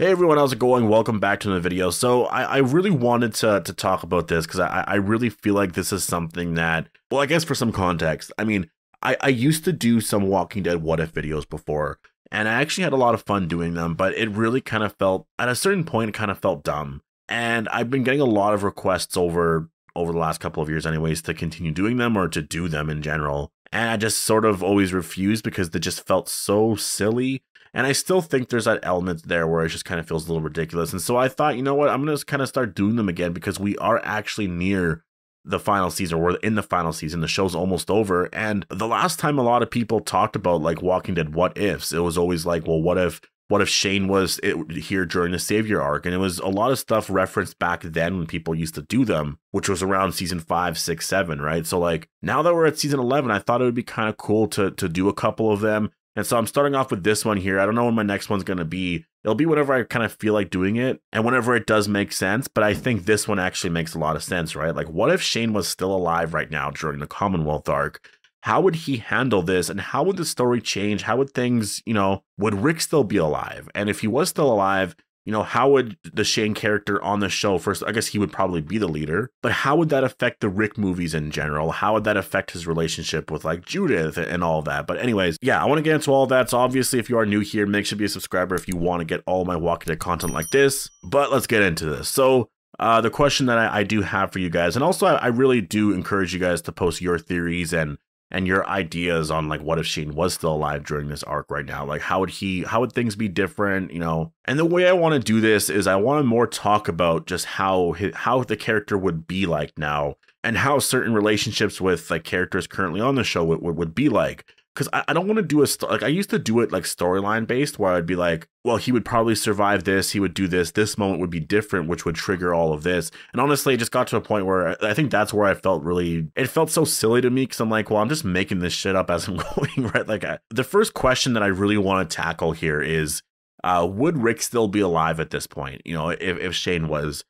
Hey everyone, how's it going? Welcome back to another video. So I really wanted to talk about this because I really feel like this is something that, well, I guess for some context, I used to do some Walking Dead what if videos before, and I actually had a lot of fun doing them, but it really kind of felt, at a certain point, it kind of felt dumb. And I've been getting a lot of requests over the last couple of years anyways to continue doing them or to do them in general. And I just sort of always refused because they just felt so silly. And I still think there's that element there where it just kind of feels a little ridiculous. And so I thought, you know what, I'm going to kind of start doing them again because we are actually near the final season. We're in the final season. The show's almost over. And the last time a lot of people talked about like Walking Dead what ifs, it was always like, well, what if Shane was here during the Savior arc? And it was a lot of stuff referenced back then when people used to do them, which was around season 5, 6, 7, right? So like now that we're at season 11, I thought it would be kind of cool to do a couple of them. And so I'm starting off with this one here. I don't know when my next one's going to be. It'll be whenever I kind of feel like doing it and whenever it does make sense. But I think this one actually makes a lot of sense, right? Like, what if Shane was still alive right now during the Commonwealth arc? How would he handle this? And how would the story change? How would things, would Rick still be alive? And if he was still alive, how would the Shane character on the show, first, I guess he would probably be the leader, but how would that affect the Rick movies in general? How would that affect his relationship with like Judith and all that? But anyways, yeah, I want to get into all of that. So obviously, if you are new here, make sure to be a subscriber if you want to get all my Walking Dead content like this. But let's get into this. So the question that I do have for you guys, and also I really do encourage you guys to post your theories and your ideas on like what if Shane was still alive during this arc right now? Like how would things be different, And the way I want to do this is I want to more talk about just how the character would be like now and how certain relationships with like characters currently on the show would be like. Because I don't want to do I used to do it like storyline based where I'd be like, well, he would probably survive this. He would do this moment would be different, which would trigger all of this. And honestly, it just got to a point where I think that's where I felt it felt so silly to me because I'm like, well, I'm just making this shit up as I'm going, right? Like the first question that I really want to tackle here is, would Rick still be alive at this point? If Shane was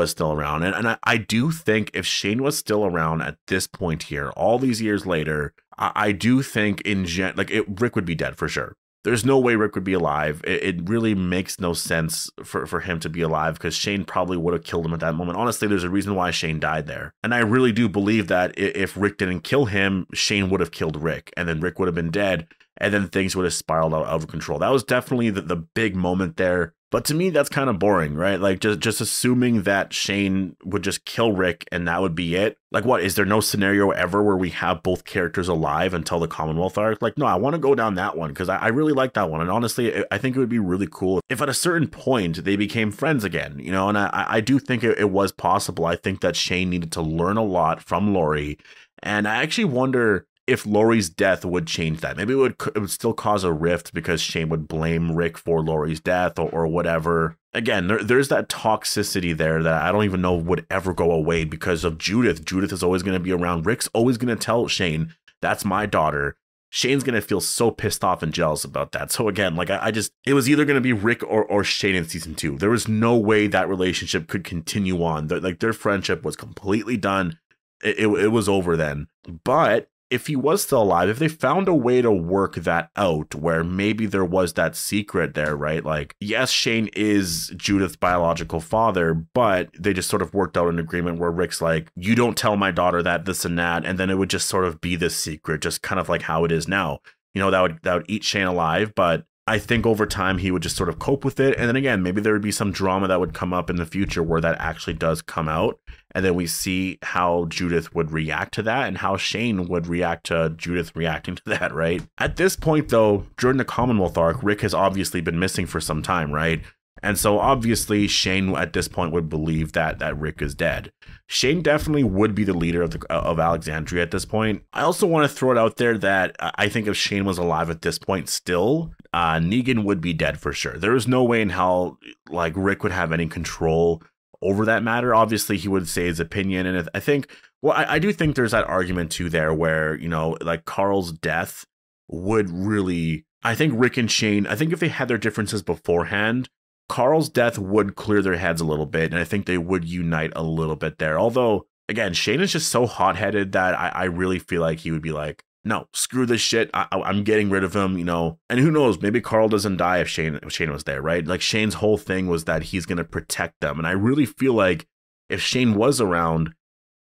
still around. And I do think if Shane was still around at this point here, all these years later, I do think Rick would be dead for sure. There's no way Rick would be alive. It really makes no sense for him to be alive because Shane probably would have killed him at that moment. Honestly, there's a reason why Shane died there. And I really do believe that if Rick didn't kill him, Shane would have killed Rick and then Rick would have been dead and then things would have spiraled out of control. That was definitely the big moment there. But to me, that's kind of boring, right? Like just assuming that Shane would just kill Rick and that would be it. Like what, is there no scenario ever where we have both characters alive until the Commonwealth arc? Like, no, I want to go down that one because I really like that one. And honestly, I think it would be really cool if at a certain point they became friends again, and I do think it was possible. I think that Shane needed to learn a lot from Lori. And I actually wonder if Lori's death would change that. Maybe it would still cause a rift because Shane would blame Rick for Lori's death or whatever. Again, there's that toxicity there that I don't even know would ever go away because of Judith. Judith is always going to be around. Rick's always going to tell Shane, that's my daughter. Shane's going to feel so pissed off and jealous about that. So again, like it was either going to be Rick or Shane in season 2. There was no way that relationship could continue on. Their friendship was completely done. It was over then. But if he was still alive, if they found a way to work that out where maybe there was that secret there, right? Like, yes, Shane is Judith's biological father, but they just sort of worked out an agreement where Rick's like, you don't tell my daughter that, this and that. And then it would just sort of be this secret, just kind of like how it is now. That would eat Shane alive, but I think over time he would just sort of cope with it. And then again, maybe there would be some drama that would come up in the future where that actually does come out. And then we see how Judith would react to that and how Shane would react to Judith reacting to that, right? At this point, though, during the Commonwealth arc, Rick has obviously been missing for some time, right? And so obviously Shane at this point would believe that Rick is dead. Shane definitely would be the leader of Alexandria at this point. I also want to throw it out there that I think if Shane was alive at this point still, Negan would be dead for sure. There is no way in hell like Rick would have any control over that matter. Obviously he would say his opinion. And I think, well, I do think there's that argument too there where, like Carl's death would really, I think Rick and Shane, I think if they had their differences beforehand, Carl's death would clear their heads a little bit, and I think they would unite a little bit there. Although, again, Shane is just so hot-headed that I really feel like he would be like, no, screw this shit. I'm getting rid of him, you know. And who knows, maybe Carl doesn't die if Shane was there, right? Like Shane's whole thing was that he's going to protect them. And I really feel like if Shane was around,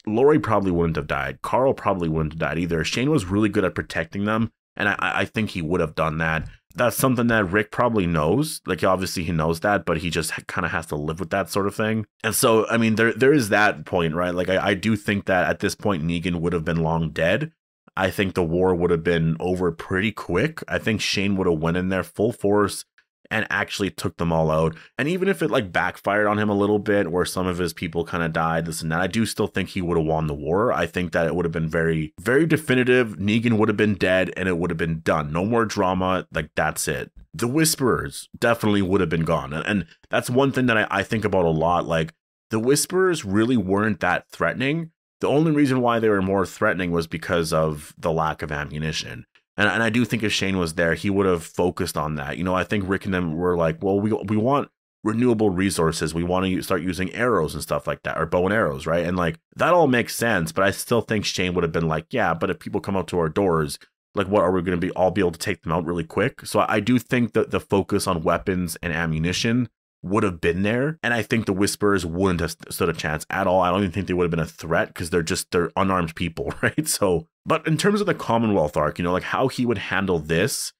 Lori probably wouldn't have died. Carl probably wouldn't have died either. Shane was really good at protecting them, and I think he would have done that. That's something that Rick probably knows. Like, obviously he knows that, but he just kind of has to live with that sort of thing. And so, I mean, there is that point, right? Like, I do think that at this point, Negan would have been long dead. I think the war would have been over pretty quick. I think Shane would have went in there full force and actually took them all out. And even if it like backfired on him a little bit, where some of his people kind of died, this and that, I do still think he would have won the war. I think that it would have been very, very definitive. Negan would have been dead and it would have been done. No more drama. Like, that's it. The Whisperers definitely would have been gone. And that's one thing that I think about a lot. Like, the Whisperers really weren't that threatening. The only reason why they were more threatening was because of the lack of ammunition. And I do think if Shane was there, he would have focused on that. You know, I think Rick and them were like, well, we want renewable resources. We want to start using arrows and stuff like that, or bow and arrows, right? And like, that all makes sense. But I still think Shane would have been like, yeah, but if people come out to our doors, like, what are we going to all be able to take them out really quick? So I do think that the focus on weapons and ammunition would have been there. And I think the Whisperers wouldn't have stood a chance at all. I don't even think they would have been a threat because they're unarmed people, right? So, but in terms of the Commonwealth arc, you know, like how he would handle this,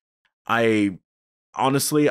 I honestly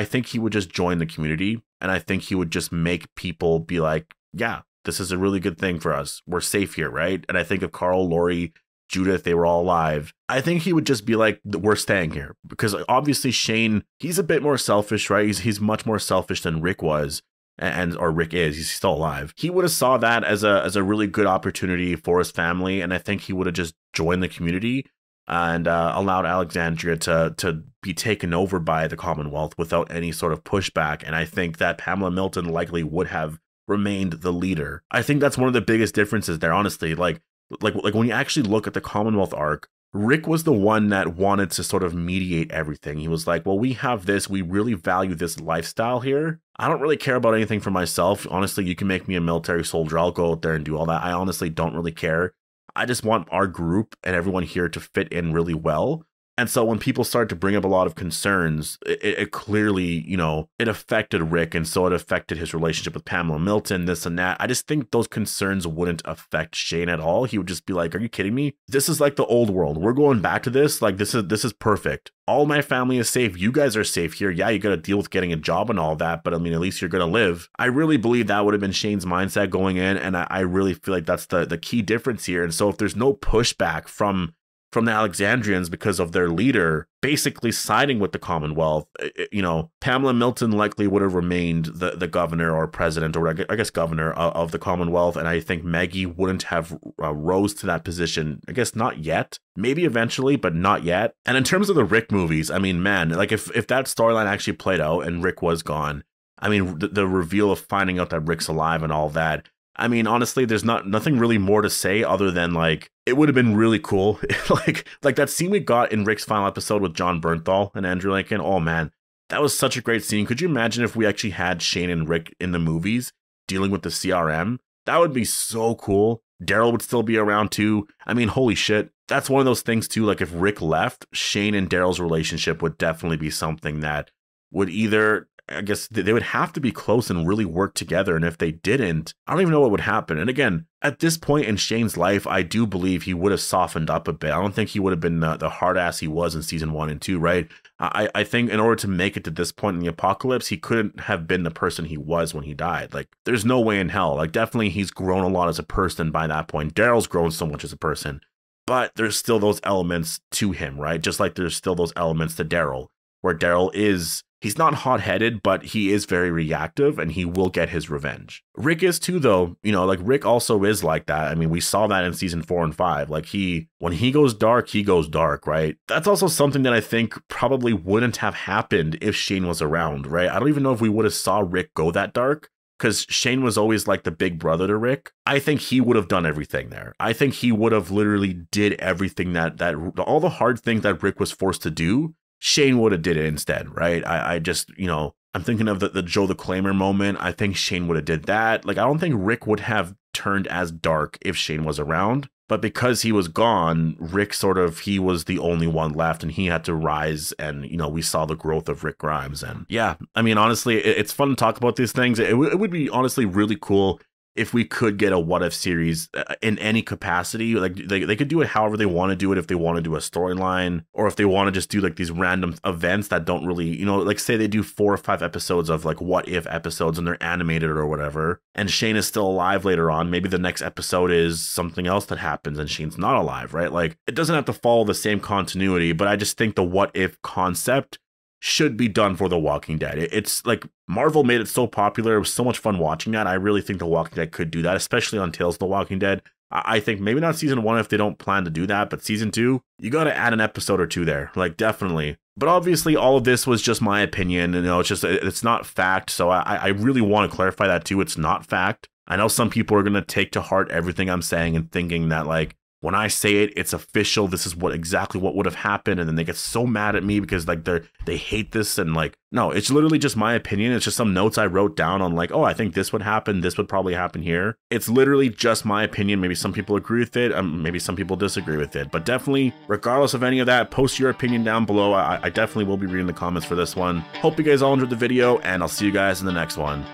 think he would just join the community, and I think he would just make people be like, yeah, this is a really good thing for us. We're safe here, right? And I think if Carl, Lori, Judith, they were all alive, I think he would just be like, we're staying here. Because obviously Shane, he's a bit more selfish, right? He's much more selfish than Rick was, or Rick is. He's still alive. He would have saw that as a really good opportunity for his family, and I think he would have just joined the community and allowed Alexandria to be taken over by the Commonwealth without any sort of pushback. And I think that Pamela Milton likely would have remained the leader. I think that's one of the biggest differences there, honestly. Like when you actually look at the Commonwealth arc, Rick was the one that wanted to sort of mediate everything. He was like, well, we have this, we really value this lifestyle here. I don't really care about anything for myself. Honestly, you can make me a military soldier. I'll go out there and do all that. I honestly don't really care. I just want our group and everyone here to fit in really well. And so when people started to bring up a lot of concerns, it clearly, you know, it affected Rick. And so it affected his relationship with Pamela Milton, this and that. I just think those concerns wouldn't affect Shane at all. He would just be like, are you kidding me? This is like the old world. We're going back to this. Like, this is perfect. All my family is safe. You guys are safe here. Yeah, you got to deal with getting a job and all that. But I mean, at least you're going to live. I really believe that would have been Shane's mindset going in. And I really feel like that's the key difference here. And so if there's no pushback from the Alexandrians because of their leader basically siding with the Commonwealth, you know, Pamela Milton likely would have remained the governor or president, or I guess governor of the Commonwealth. And I think Maggie wouldn't have rose to that position. I guess not yet. Maybe eventually, but not yet. And in terms of the Rick movies, I mean, man, like if that storyline actually played out and Rick was gone, I mean, the reveal of finding out that Rick's alive and all that, I mean, honestly, there's nothing really more to say other than like, it would have been really cool. like that scene we got in Rick's final episode with John Bernthal and Andrew Lincoln. Oh man, that was such a great scene. Could you imagine if we actually had Shane and Rick in the movies dealing with the CRM? That would be so cool. Daryl would still be around too. I mean, holy shit. That's one of those things too. Like if Rick left, Shane and Daryl's relationship would definitely be something that would either, I guess they would have to be close and really work together. And if they didn't, I don't even know what would happen. And again, at this point in Shane's life, I do believe he would have softened up a bit. I don't think he would have been the hard ass he was in season 1 and 2, right? I think in order to make it to this point in the apocalypse, he couldn't have been the person he was when he died. Like, there's no way in hell. Like, definitely he's grown a lot as a person by that point. Daryl's grown so much as a person, but there's still those elements to him, right? Just like there's still those elements to Daryl, where Daryl is, he's not hot-headed, but he is very reactive and he will get his revenge. Rick is too, though. You know, like Rick also is like that. I mean, we saw that in season 4 and 5. Like when he goes dark, right? That's also something that I think probably wouldn't have happened if Shane was around, right? I don't even know if we would have saw Rick go that dark, because Shane was always like the big brother to Rick. I think he would have done everything there. I think he would have literally did everything that all the hard things that Rick was forced to do, Shane would have did it instead, right? I just, you know, I'm thinking of the Joe the Claimer moment. I think Shane would have did that. Like, I don't think Rick would have turned as dark if Shane was around. But because he was gone, Rick he was the only one left, and he had to rise, and, you know, we saw the growth of Rick Grimes. And yeah, I mean, honestly, it's fun to talk about these things. It would be honestly really cool if we could get a what if series in any capacity. Like they could do it however they want to do it, if they want to do a storyline, or if they want to just do like these random events that don't really, you know, like say they do 4 or 5 episodes of like what if episodes and they're animated or whatever, and Shane is still alive later on. Maybe the next episode is something else that happens and Shane's not alive, right? Like it doesn't have to follow the same continuity, but I just think the what if concept should be done for The Walking Dead. It's like Marvel made it so popular. It was so much fun watching that. I really think The Walking Dead could do that, especially on Tales of the Walking Dead. I think maybe not season 1 if they don't plan to do that, but season 2, you got to add an episode or 2 there, like definitely. But obviously all of this was just my opinion, you know, it's not fact. So I really want to clarify that too. It's not fact. I know some people are going to take to heart everything I'm saying and thinking that like, when I say it, it's official. This is exactly what would have happened, and then they get so mad at me because like they hate this, and like no, it's literally just my opinion. It's just some notes I wrote down on like, oh, I think this would happen. This would probably happen here. It's literally just my opinion. Maybe some people agree with it. Maybe some people disagree with it. But definitely, regardless of any of that, post your opinion down below. I definitely will be reading the comments for this one. Hope you guys all enjoyed the video, and I'll see you guys in the next one.